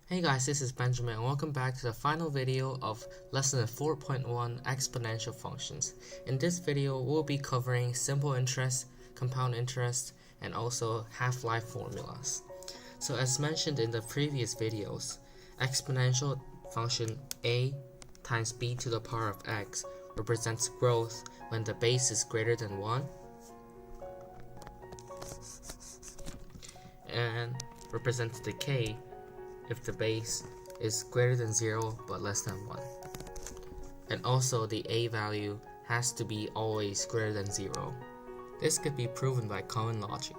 Hey guys, this is Benjamin and welcome back to the final video of lesson 4.1 Exponential Functions. In this video, we'll be covering simple interest, compound interest, and also half-life formulas. So as mentioned in the previous videos, exponential function a times b to the power of x represents growth when the base is greater than 1 and represents decay if the base is greater than 0 but less than 1. And also the a value has to be always greater than 0. This could be proven by common logic,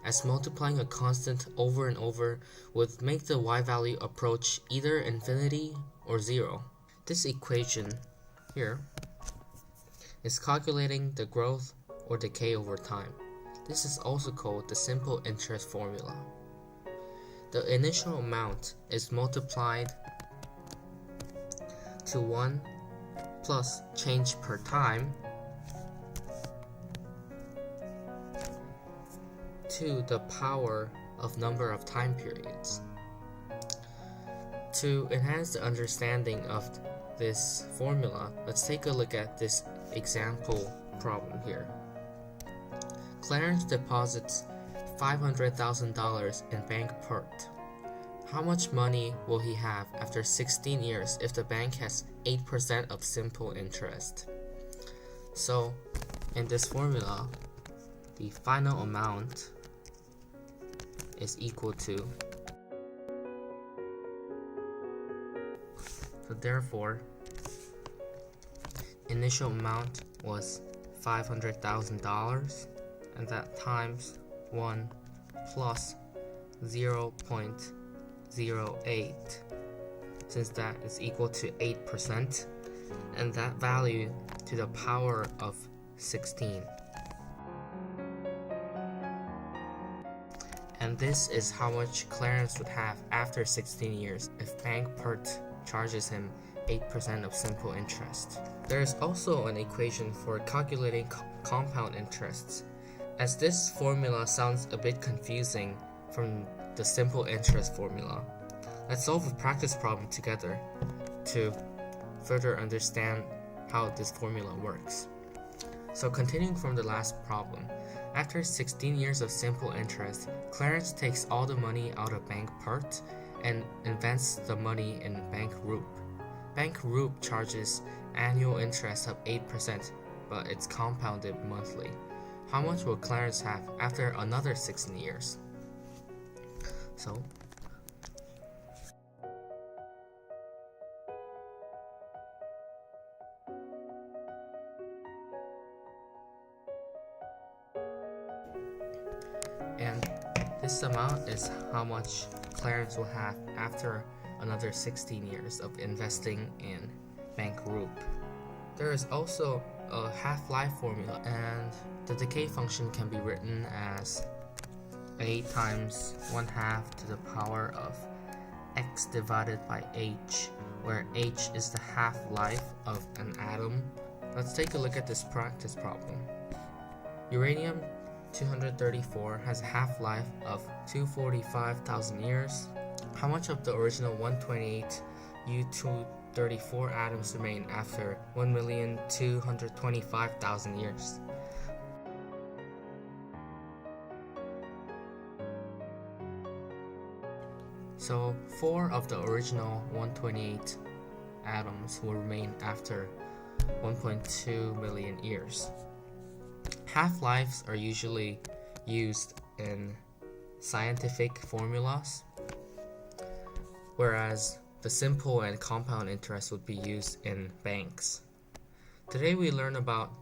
as multiplying a constant over and over would make the y value approach either infinity or 0. This equation here is calculating the growth or decay over time. This is also called the simple interest formula. The initial amount is multiplied to 1 plus change per time to the power of number of time periods. To enhance the understanding of this formula, let's take a look at this example problem here. Clarence deposits $500,000 in bank pert. How much money will he have after 16 years if the bank has 8% of simple interest? So, in this formula, the final amount is equal to, so therefore, initial amount was $500,000, and that times 1 plus 0.08, since that is equal to 8%, and that value to the power of 16. And this is how much Clarence would have after 16 years if Bank Pert charges him 8% of simple interest. There is also an equation for calculating compound interests. As this formula sounds a bit confusing from the simple interest formula, let's solve a practice problem together to further understand how this formula works. So continuing from the last problem, after 16 years of simple interest, Clarence takes all the money out of Bank Pert and invests the money in Bank Roop. Bank Roop charges annual interest of 8%, but it's compounded monthly. How much will Clarence have after another 16 years? So, and this amount is how much Clarence will have after another 16 years of investing in Bank Roop. There is also a half-life formula, and the decay function can be written as a times 1/2 to the power of x divided by h, where h is the half-life of an atom. Let's take a look at this practice problem. Uranium 234 has a half-life of 245,000 years. How much of the original 128 U-234 atoms remain after 1,225,000 years? So 4 of the original 128 atoms will remain after 1.2 million years. Half-lives are usually used in scientific formulas, whereas the simple and compound interest would be used in banks. Today we learn about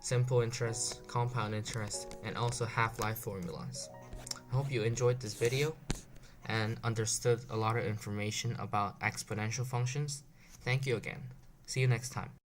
simple interest, compound interest, and also half-life formulas. I hope you enjoyed this video and understood a lot of information about exponential functions. Thank you again. See you next time.